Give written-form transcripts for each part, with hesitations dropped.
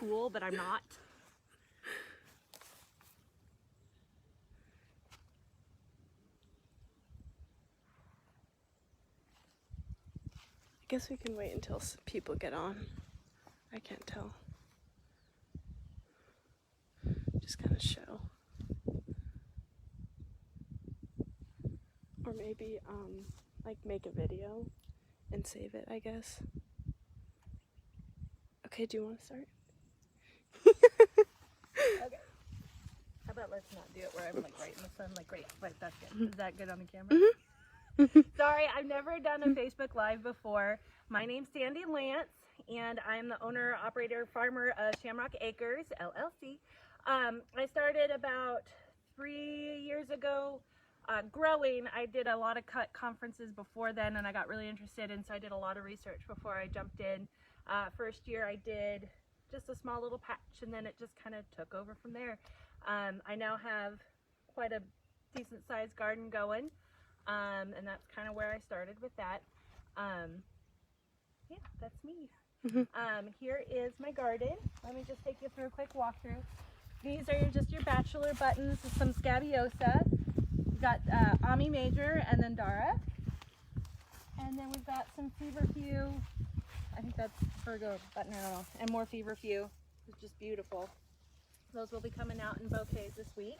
cool, but I'm not. I guess we can wait until people get on. I can't tell. Just kind of show. Or maybe like make a video and save it, I guess. Okay, do you want to start? Okay. How about let's not do it where I'm like right in the sun, like right that's good. Is that good on the camera? Sorry, I've never done a Facebook Live before. My name's Sandy Lance, and I'm the owner, operator, farmer of Shamrock Acres, LLC. I started about 3 years ago growing. I did a lot of cut conferences before then, and I got really interested, and so I did a lot of research before I jumped in. First year I did just a small little patch, and then it just kind of took over from there. I now have quite a decent sized garden going, and that's kind of where I started with that. Yeah, that's me. Here is my garden. Let me just take you through a quick walkthrough. These are just your bachelor buttons with some scabiosa. We've got Ami Major and then Dara. And then we've got some feverfew. I think that's Virgo button, I don't know. And more feverfew. It's just beautiful. Those will be coming out in bouquets this week.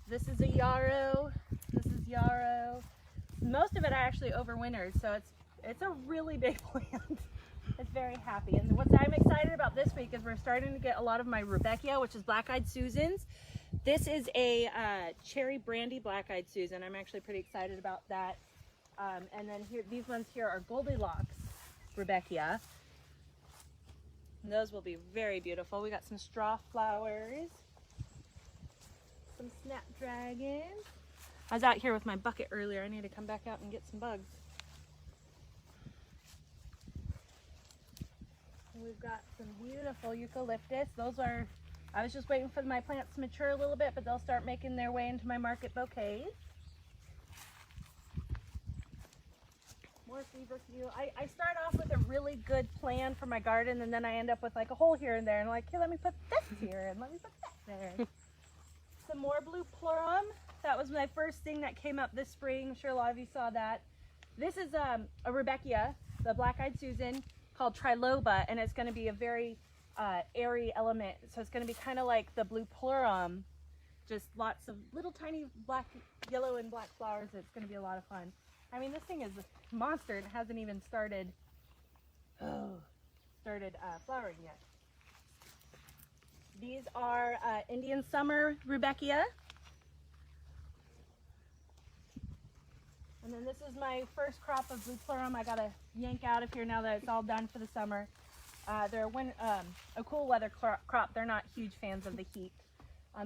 This is a yarrow. This is yarrow. Most of it I actually overwintered, so it's a really big plant. It's very happy. And what I'm excited about this week is we're starting to get a lot of my Rebecca, which is black-eyed Susans. This is a cherry brandy black-eyed Susan. I'm actually pretty excited about that. And then here, these ones here are Goldilocks Rebecca. And those will be very beautiful. We got some straw flowers, some snapdragons. I was out here with my bucket earlier. I need to come back out and get some bugs. And we've got some beautiful eucalyptus. Those are, I was just waiting for my plants to mature a little bit, but they'll start making their way into my market bouquets. More feverfew. I start off with a really good plan for my garden, and then I end up with like a hole here and there, and I'm like, here, let me put this here, and let me put that there. Some more blue plurum. That was my first thing that came up this spring. I'm sure a lot of you saw that. This is a Rebecca, the black-eyed Susan, called Triloba, and it's going to be a very airy element. So it's going to be kind of like the blue plurum, just lots of little tiny black, yellow and black flowers. It's going to be a lot of fun. I mean, this thing is a monster, and it hasn't even started flowering yet. These are Indian Summer Rebecca. And then this is my first crop of blue plurum. I gotta yank out of here now that it's all done for the summer. They're a cool weather crop. They're not huge fans of the heat.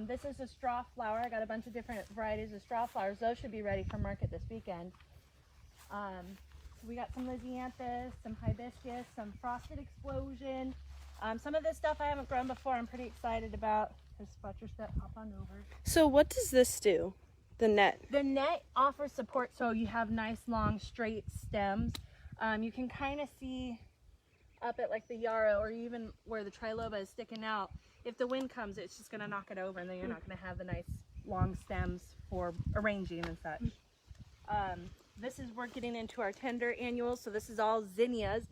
This is a straw flower. I got a bunch of different varieties of straw flowers. Those should be ready for market this weekend. We got some Lysianthus, some hibiscus, some frosted explosion. Some of this stuff I haven't grown before. I'm pretty excited about. Just watch your step, hop on over. So what does this do? The net? The net offers support, so you have nice long straight stems. You can kind of see up at like the yarrow, or even where the triloba is sticking out. If the wind comes, it's just going to knock it over, and then you're not going to have the nice long stems for arranging and such. This is, we're getting into our tender annuals, so this is all zinnias.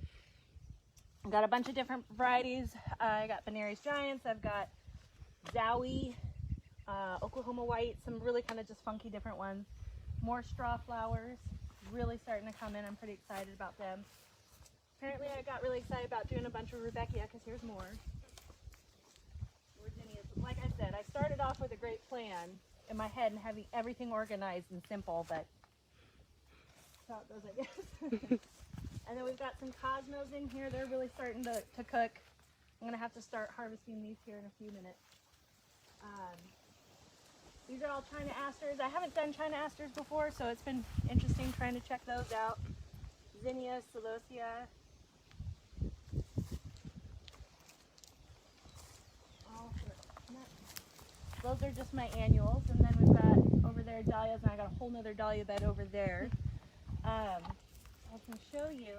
I've got a bunch of different varieties. I got Benares Giants, I've got Zowie, Oklahoma White, some really kind of just funky different ones. More straw flowers, really starting to come in. I'm pretty excited about them. Apparently I got really excited about doing a bunch of Rebecca, because here's more. More zinnias. Like I said, I started off with a great plan in my head and having everything organized and simple, but that's how it goes, I guess. And then we've got some cosmos in here. They're really starting to cook. I'm going to have to start harvesting these here in a few minutes. These are all China asters. I haven't done China asters before, so it's been interesting trying to check those out. Zinnia, celosia. Those are just my annuals, and then we've got over there dahlias, and I got a whole nother dahlia bed over there. I can show you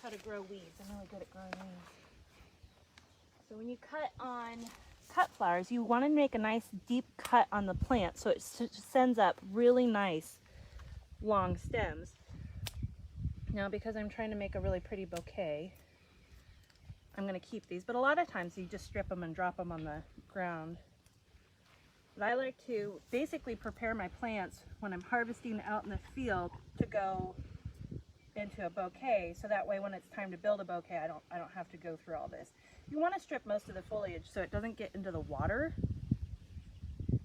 how to grow weeds. I'm really good at growing weeds. So when you cut flowers, you want to make a nice deep cut on the plant so it sends up really nice long stems. Now because I'm trying to make a really pretty bouquet, I'm going to keep these, but a lot of times you just strip them and drop them on the ground. But I like to basically prepare my plants when I'm harvesting out in the field to go into a bouquet, so that way when it's time to build a bouquet, I don't have to go through all this. You want to strip most of the foliage so it doesn't get into the water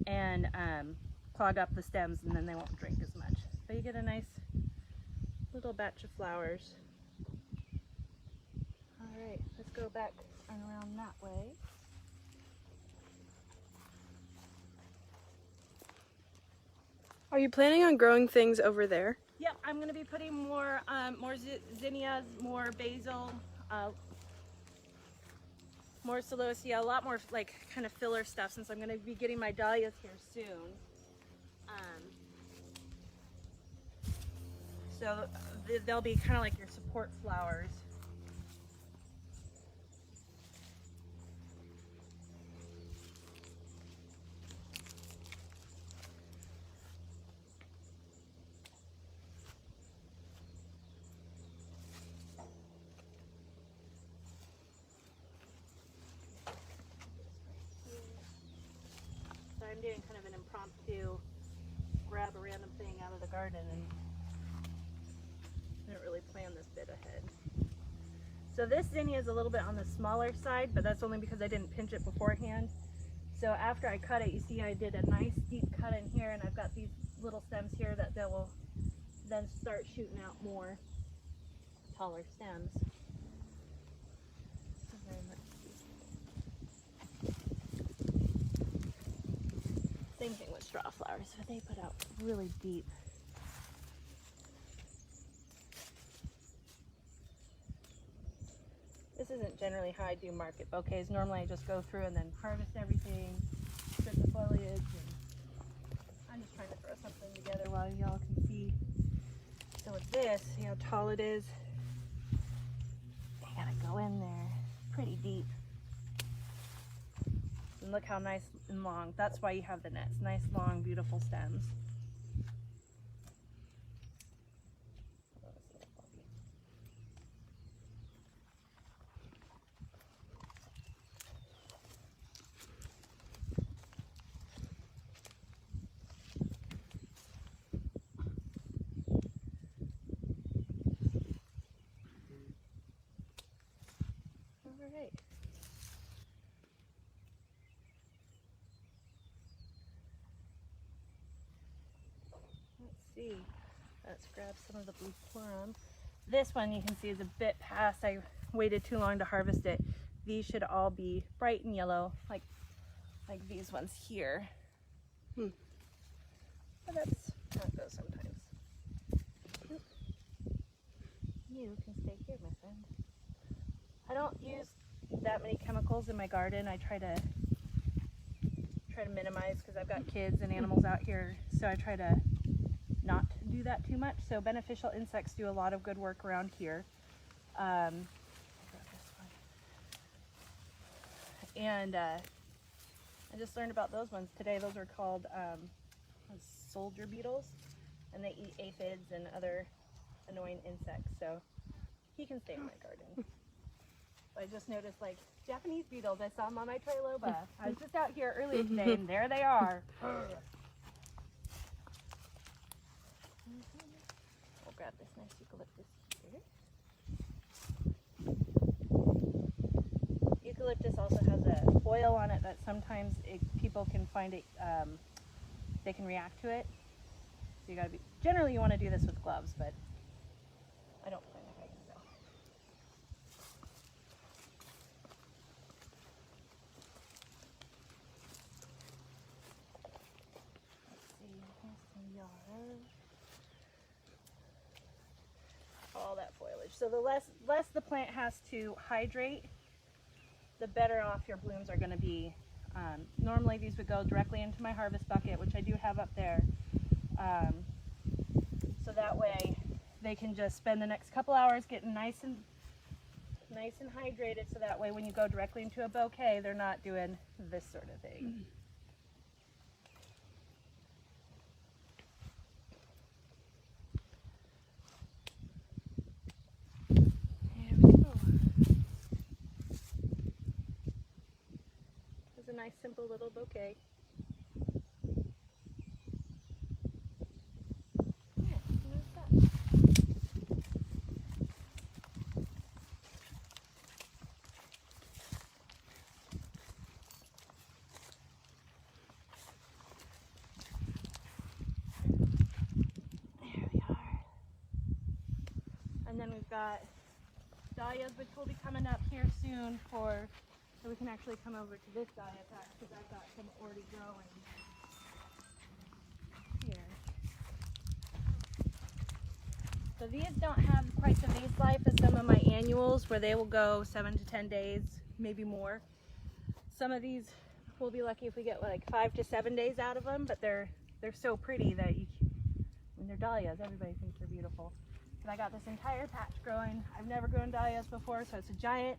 and clog up the stems, and then they won't drink as much. But you get a nice little batch of flowers. All right, let's go back and around that way. Are you planning on growing things over there? Yep, I'm going to be putting more zinnias, more basil, more celosia, a lot more like kind of filler stuff since I'm going to be getting my dahlias here soon. So they'll be kind of like your support flowers. I'm doing kind of an impromptu grab a random thing out of the garden, and I didn't really plan this bit ahead. So this zinnia is a little bit on the smaller side, but that's only because I didn't pinch it beforehand. So after I cut it, you see I did a nice deep cut in here, and I've got these little stems here that will then start shooting out more taller stems. Same thing with straw flowers, so they put out really deep. This isn't generally how I do market bouquets. Normally I just go through and then harvest everything, strip the foliage, and I'm just trying to throw something together while y'all can see. So with this, see how tall it is? They gotta go in there pretty deep. And look how nice and long. That's why you have the nets. Nice, long, beautiful stems. All right. See. Let's grab some of the blue plum. This one you can see is a bit past. I waited too long to harvest it. These should all be bright and yellow, like these ones here. But that's how it goes sometimes. You can stay here, my friend. I don't use that many chemicals in my garden. I try to minimize because I've got kids and animals out here, so I try to not do that too much. So beneficial insects do a lot of good work around here. And I just learned about those ones today. Those are called soldier beetles, and they eat aphids and other annoying insects. So he can stay in my garden. I just noticed like Japanese beetles. I saw them on my triloba. I was just out here earlier today, and there they are. We'll grab this nice eucalyptus here. Eucalyptus also has a oil on it that sometimes people can find it, they can react to it. So you gotta be, generally you want to do this with gloves, but I don't plan to hike so. Let's see, here's some yarrow. All that foliage. So the less the plant has to hydrate, the better off your blooms are going to be. Normally these would go directly into my harvest bucket, which I do have up there. So that way they can just spend the next couple hours getting nice and nice and hydrated, so that way when you go directly into a bouquet, they're not doing this sort of thing. There we go. It's a nice, simple little bouquet. Yeah, there's that. There we are. And then we've got dahlias, which will be coming up here soon so we can actually come over to this dahlia patch because I've got some already growing here. So these don't have quite the vase life as some of my annuals where they will go 7 to 10 days, maybe more. Some of these we'll be lucky if we get like 5 to 7 days out of them, but they're so pretty that when they're dahlias, everybody thinks they're beautiful. And I got this entire patch growing. I've never grown dahlias before, so it's a giant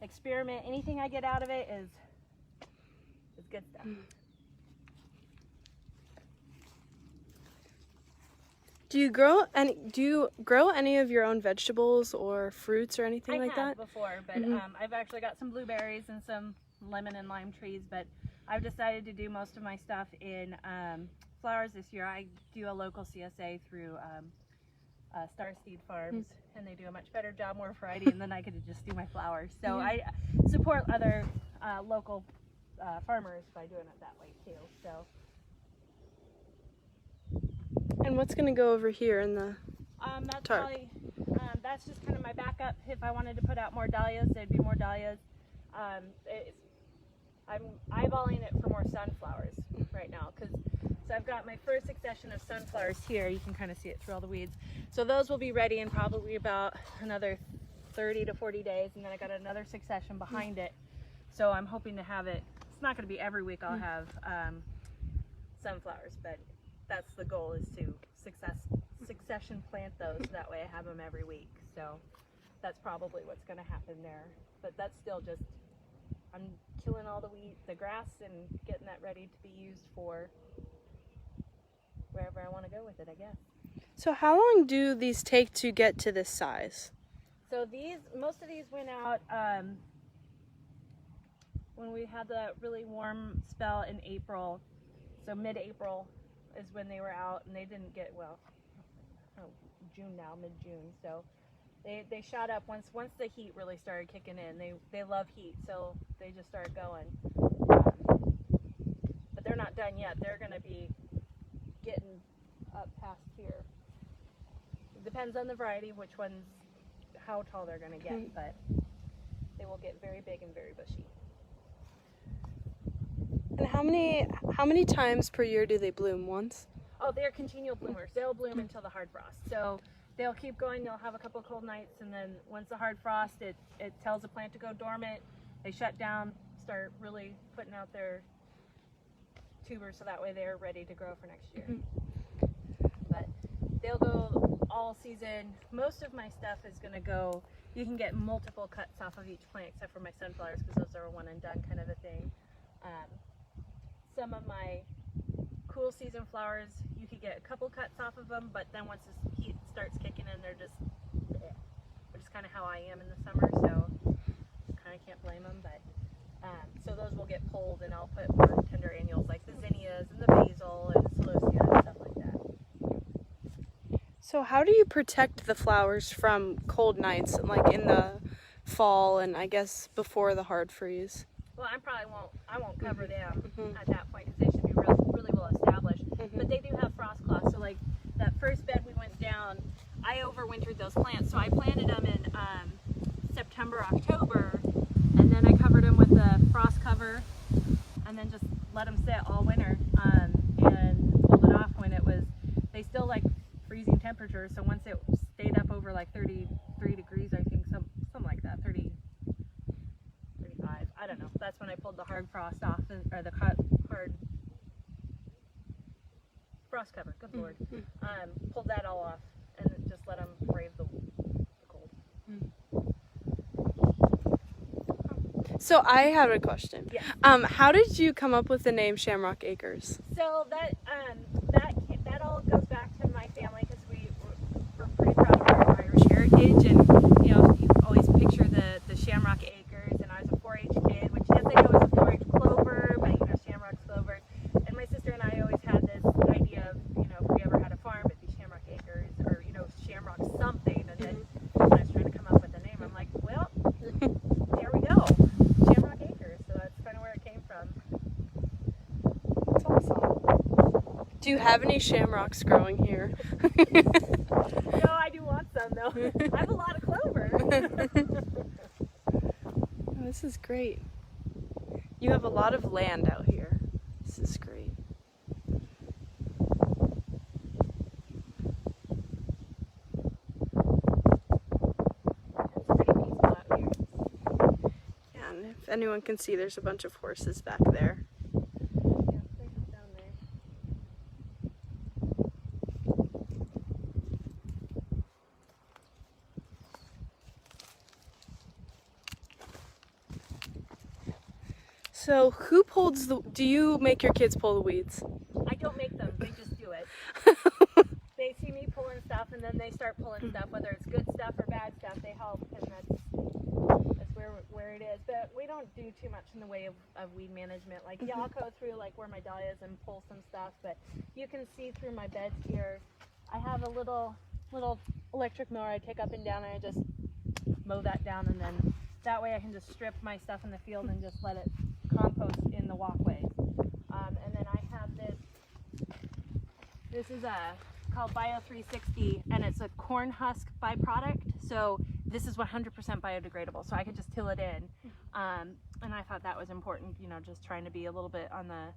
experiment. Anything I get out of it is good stuff. Do you grow any of your own vegetables or fruits or anything like I that? have before, but I've actually got some blueberries and some lemon and lime trees, but I've decided to do most of my stuff in flowers this year. I do a local CSA through Star Seed Farms, and they do a much better job, more variety, and then I could just do my flowers. So I support other local farmers by doing it that way too. So. And what's going to go over here in the That's tarp? probably, that's just kind of my backup. If I wanted to put out more dahlias, there'd be more dahlias. I'm eyeballing it for more sunflowers right now, so I've got my first succession of sunflowers here. You can kind of see it through all the weeds. So those will be ready in probably about another 30 to 40 days, and then I got another succession behind it. So I'm hoping to have it. It's not going to be every week I'll have sunflowers, but that's the goal, is to succession plant those, so that way I have them every week. So that's probably what's going to happen there. But that's still just, I'm killing all the grass and getting that ready to be used for wherever I want to go with it, I guess. So how long do these take to get to this size? So most of these went out when we had the really warm spell in April. So mid-April is when they were out, and they didn't get, June now, mid-June. So they shot up once the heat really started kicking in. They love heat, so they just started going. But they're not done yet. They're going to be getting up past here. It depends on the variety, which ones, how tall they're going to get, but they will get very big and very bushy. And how many times per year do they bloom? Once? Oh, they're continual bloomers. They'll bloom until the hard frost. So they'll keep going. They'll have a couple of cold nights, and then once the hard frost, it tells the plant to go dormant. They shut down, start really putting out their tubers, so that way they're ready to grow for next year. But they'll go all season. Most of my stuff is going to go, you can get multiple cuts off of each plant, except for my sunflowers, because those are a one and done kind of a thing. Some of my cool season flowers, you could get a couple cuts off of them, but then once the heat starts kicking in, they're just, which is kind of how I am in the summer, so kind of can't blame them. But so those will get pulled, and I'll put more tender annuals like the zinnias and the basil and celosia and stuff like that. So how do you protect the flowers from cold nights, like in the fall and I guess before the hard freeze? Well, I won't cover them at that point, because they should be really well established. But they do have frost cloths. So like that first bed we went down, I overwintered those plants. So I planted them in September, October, and then I covered them with a frost cover, and then just let them sit all winter, and pulled it off when they still like freezing temperatures. So once it stayed up over like 33 degrees, I think, something like that, 30. I don't know. That's when I pulled the hard frost off, or the hard frost cover. Good Lord. Pulled that all off and just let them brave the cold. So I have a question. Yes. How did you come up with the name Shamrock Acres? So that all goes back to my family because we're pretty proud of our Irish heritage, and you always picture the Shamrock Acres, and I was a 4-H kid, which yes I know is a 4-H clover, but Shamrock's clover, and my sister and I always had this idea of if we ever had a farm it'd be Shamrock Acres or Shamrock something, and then when I was trying to come up with a name I'm like, well, there we go, Shamrock Acres, so that's kind of where it came from. That's awesome. Do you have any shamrocks growing here? No, I do want some though. I have a lot of clover. Oh, this is great. You have a lot of land out here. This is great. It's pretty peaceful out here. Yeah, and if anyone can see, there's a bunch of horses back there. Yeah, they're just down there. So do you make your kids pull the weeds? I don't make them, they just do it. They see me pulling stuff and then they start pulling stuff, whether it's good stuff or bad stuff, they help, and that's where it is. But we don't do too much in the way of weed management. Like, yeah, I'll go through like where my dahlias and pull some stuff, but you can see through my beds here, I have a little electric mower I take up and down, and I just mow that down, and then that way I can just strip my stuff in the field and just let it compost in the walkways. And then I have this is called Bio 360, and it's a corn husk byproduct, so this is 100% biodegradable, so I could just till it in. And I thought that was important, just trying to be a little bit on the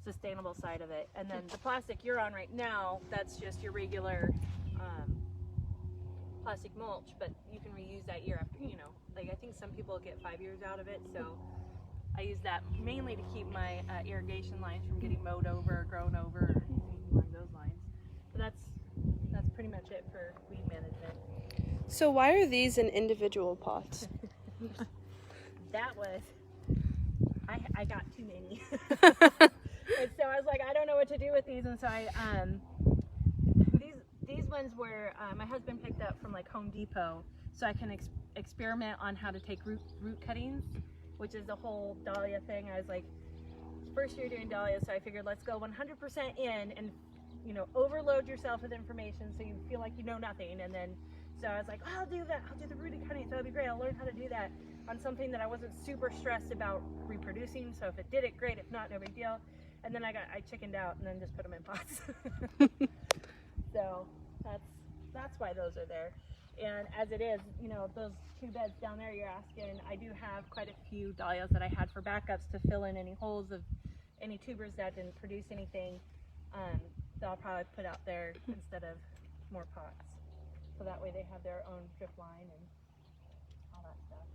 sustainable side of it. And then the plastic you're on right now, that's just your regular plastic mulch, but you can reuse that year after, like I think some people get 5 years out of it, so I use that mainly to keep my irrigation lines from getting mowed over or grown over or anything along those lines. But that's pretty much it for weed management. So why are these in individual pots? That was, I got too many. And so I was like, I don't know what to do with these, and so these ones were my husband picked up from like Home Depot, so I can experiment on how to take root cuttings, which is the whole dahlia thing. I was like, first year doing dahlia, so I figured let's go 100% in and overload yourself with information so you feel like you know nothing. And then so I was like, oh, I'll do that, I'll do the rooted cuttings, that'll be great, I'll learn how to do that on something that I wasn't super stressed about reproducing, so if it did it, great, if not, no big deal. And then I chickened out and then just put them in pots. So that's why those are there. And as it is, those 2 beds down there you're asking, I do have quite a few dahlias that I had for backups to fill in any holes of any tubers that didn't produce anything, that I'll probably put out there instead of more pots. So that way they have their own drip line and all that stuff.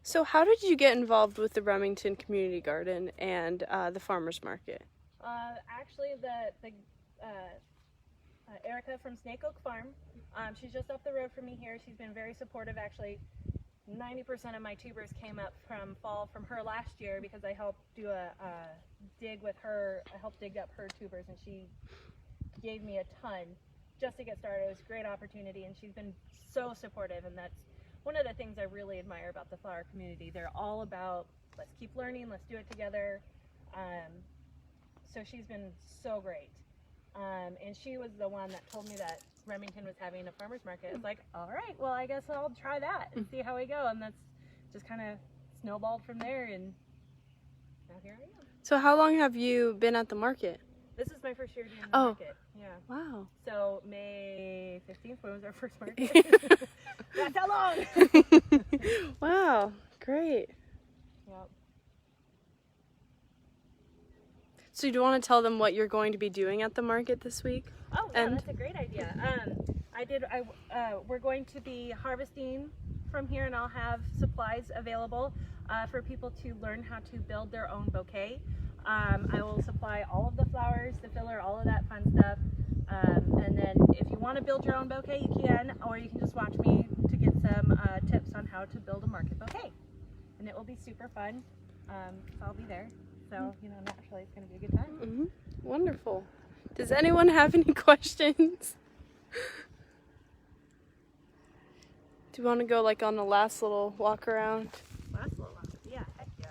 So how did you get involved with the Remington Community Garden and the farmers market? Actually, Erica from Snake Oak Farm, she's just up the road from me here. She's been very supportive. Actually, 90% of my tubers came up from her last year because I helped do a dig with her. I helped dig up her tubers, and she gave me a ton just to get started. It was a great opportunity, and she's been so supportive, and that's one of the things I really admire about the flower community. They're all about, let's keep learning, let's do it together. So she's been so great. And she was the one that told me that Remington was having a farmer's market. It's like, all right, well, I guess I'll try that and see how we go. And that's just kind of snowballed from there, and now here I am. So how long have you been at the market? This is my first year doing the market. Yeah. Wow. So May 15th, when was our first market? That's how long. Wow, great. Yep. So do you want to tell them what you're going to be doing at the market this week? Oh, yeah, that's a great idea. We're going to be harvesting from here, and I'll have supplies available for people to learn how to build their own bouquet. I will supply all of the flowers, the filler, all of that fun stuff. And then if you want to build your own bouquet, you can, or you can just watch me to get some tips on how to build a market bouquet. and it will be super fun. So I'll be there. So, you know, naturally it's going to be a good time. Mm-hmm. Wonderful. Does anyone have any questions? Do you want to go like on the last little walk around? Last little one. Yeah, heck yeah.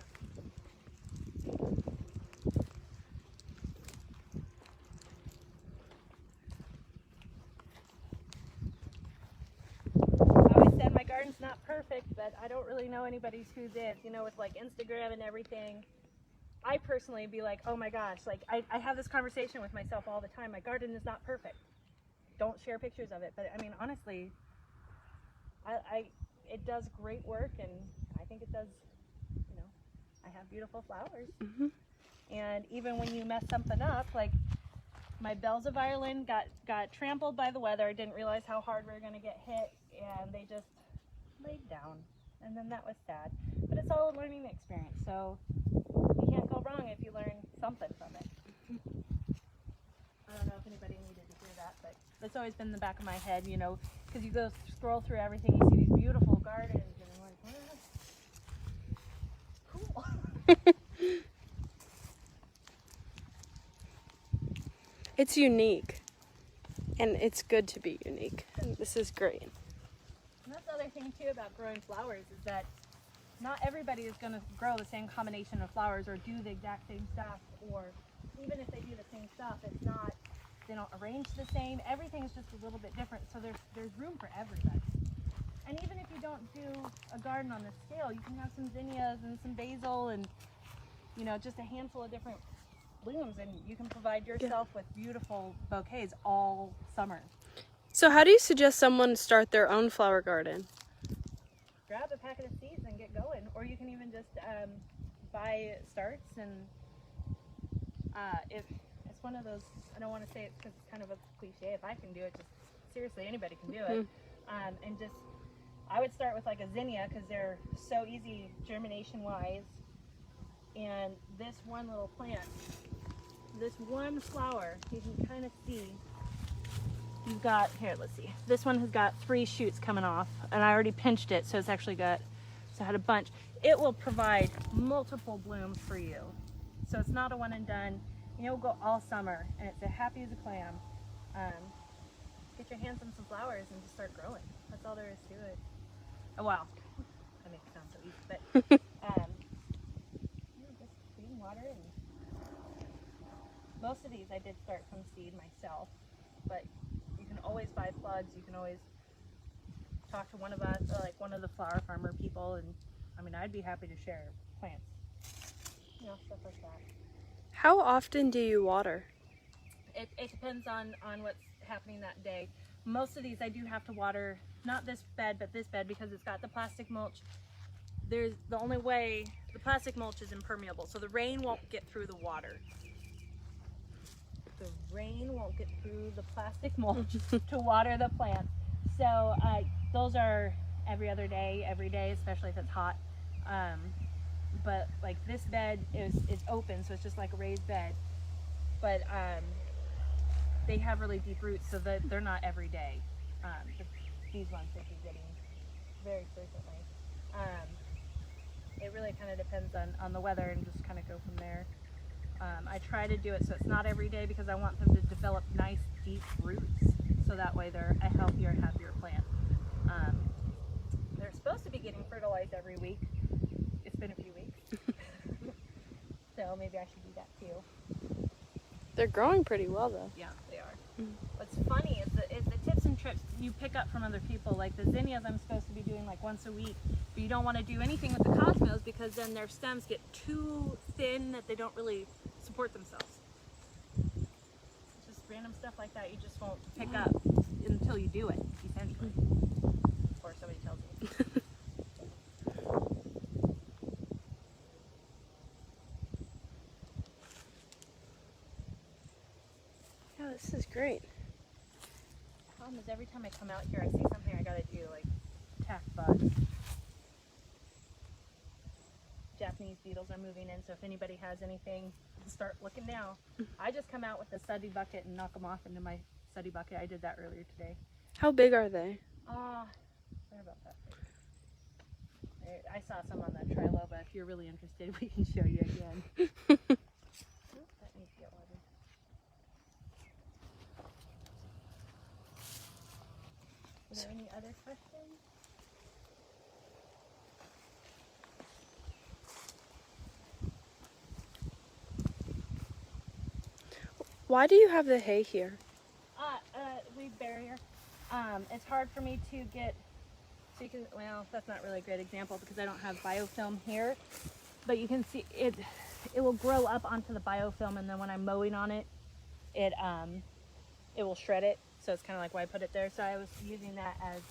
I always said my garden's not perfect, but I don't really know anybody who's is. You know, with like Instagram and everything, I personally be like, oh my gosh, like I have this conversation with myself all the time. My garden is not perfect. Don't share pictures of it. But I mean, honestly, it does great work, and I think it does, you know, I have beautiful flowers. Mm-hmm. And even when you mess something up, like my bells of Ireland got trampled by the weather. I didn't realize how hard we were going to get hit, and they just laid down. And then that was sad. But it's all a learning experience, so you can't go wrong if you learn something from it. I don't know if anybody needed to hear that, but it's always been in the back of my head, you know, because you go scroll through everything, you see these beautiful gardens, and I'm like, well, cool. It's unique, and it's good to be unique. This is great. And that's the other thing too about growing flowers is that not everybody is going to grow the same combination of flowers or do the exact same stuff, or even if they do the same stuff, it's not, they don't arrange the same. Everything's just a little bit different, so there's room for everybody. And even if you don't do a garden on this scale, you can have some zinnias and some basil and, you know, just a handful of different blooms, and you can provide yourself with beautiful bouquets all summer. So how do you suggest someone start their own flower garden? Grab a packet of seeds and get going, or you can even just buy starts. And if it's one of those, I don't want to say it because it's kind of a cliche. If I can do it, just seriously, anybody can do it. And just, I would start with like a zinnia because they're so easy germination wise. And this one little plant, this one flower, you can kind of see. You've got, here, let's see. This one has got 3 shoots coming off, and I already pinched it, so it's actually got, so I had a bunch. It will provide multiple blooms for you. So it's not a one and done. And it'll go all summer, and it's as happy as a clam. Get your hands on some flowers and just start growing. That's all there is to it. Oh, wow. That makes it sound so easy, but just feeding water. And most of these I did start from seed myself, but you can always buy plugs. You can always talk to one of us or like one of the flower farmer people, and I mean, I'd be happy to share plants, you know, stuff like that. How often do you water? It depends on what's happening that day. Most of these I do have to water, not this bed, but this bed, because it's got the plastic mulch. There's the only way, the plastic mulch is impermeable, so the rain won't get through the water. The rain won't get through the plastic mulch to water the plants. So those are every other day, every day, especially if it's hot. But like this bed is open, so it's just like a raised bed. But they have really deep roots, so that they're not every day. These ones they keep getting very frequently. It really kind of depends on the weather, and just kind of go from there. I try to do it so it's not every day, because I want them to develop nice deep roots, so that way they're a healthier, happier plant. They're supposed to be getting fertilized every week. It's been a few weeks. So maybe I should do that too. They're growing pretty well though. Yeah, they are. What's funny is the tips and tricks you pick up from other people. Like the zinnias I'm supposed to be doing like once a week, but you don't want to do anything with the cosmos because then their stems get too thin that they don't really support themselves. Just random stuff like that you just won't pick up until you do it, essentially. Or somebody tells you. Yeah, this is great. The problem is every time I come out here I see something I gotta do, like attack bugs. Japanese beetles are moving in, so if anybody has anything, start looking now. I just come out with a study bucket and knock them off into my study bucket. I did that earlier today. How big are they? They're about that big. I saw some on the triloba. If you're really interested, we can show you again. That needs to get watered. Are there any other questions? Why do you have the hay here? Weed barrier. It's hard for me to get, so you can, well, that's not really a great example because I don't have biofilm here, but you can see it will grow up onto the biofilm, and then when I'm mowing on it, it will shred it. So it's kind of like why I put it there. So I was using that as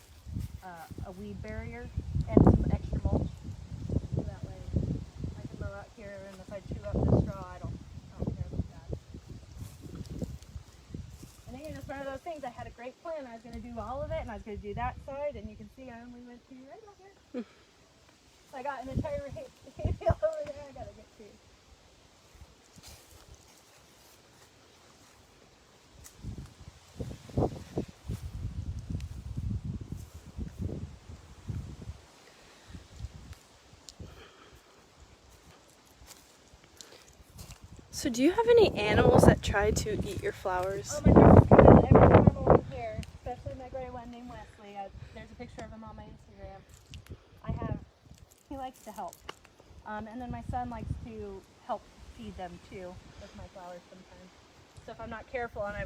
a weed barrier and some extra mulch. So that way I can mow out here, and if I chew up the straw, I don't care about that. And again, it's one of those things. I had a great plan. I was going to do all of it, and I was going to do that side, and you can see I only went to right over here. So I got an entire hay field over there I got to get to. So do you have any animals that try to eat your flowers? Oh my gosh, every normal one here, especially my gray one named Wesley. There's a picture of him on my Instagram. He likes to help. And then my son likes to help feed them too with my flowers sometimes. So if I'm not careful and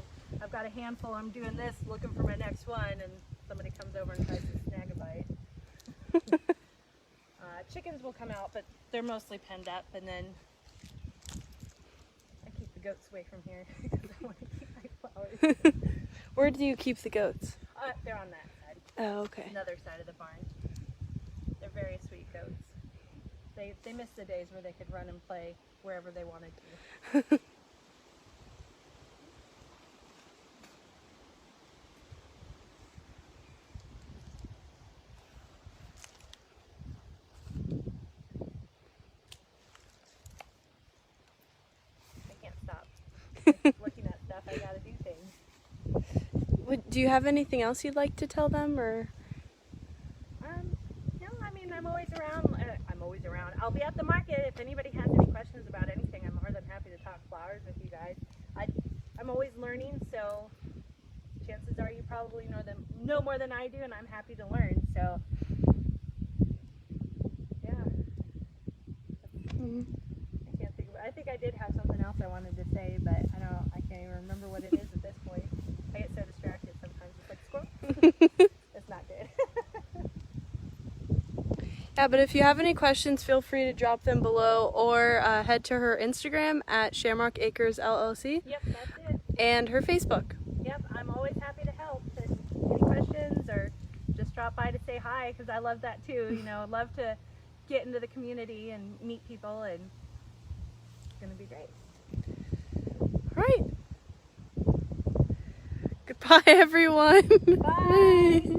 I've got a handful, I'm doing this, looking for my next one, and somebody comes over and tries to snag a bite. Chickens will come out, but they're mostly penned up, and then I keep the goats away from here because I want to keep my flowers. Where do you keep the goats? They're on that side. Oh, okay. Another side of the barn. They're very sweet goats. They miss the days where they could run and play wherever they wanted to. I can't stop. I keep looking at stuff. I gotta do things. Do you have anything else you'd like to tell them, or? No, I mean, I'm always around. I'll be at the market if anybody has any questions about anything. I'm more than happy to talk flowers with you guys. I'm always learning, so chances are you probably know more than I do, and I'm happy to learn. So, yeah. I think I did have something else I wanted to say, but I can't even remember what it is at this point. I get so distracted sometimes. It's like squirrel. It's not good. Yeah, but if you have any questions, feel free to drop them below, or head to her Instagram at Shamrock Acres LLC. Yep, that's it. And her Facebook. Yep, I'm always happy to help. Any questions, or just drop by to say hi, because I love that too. You know, love to get into the community and meet people, and it's going to be great. All right. Goodbye, everyone. Bye.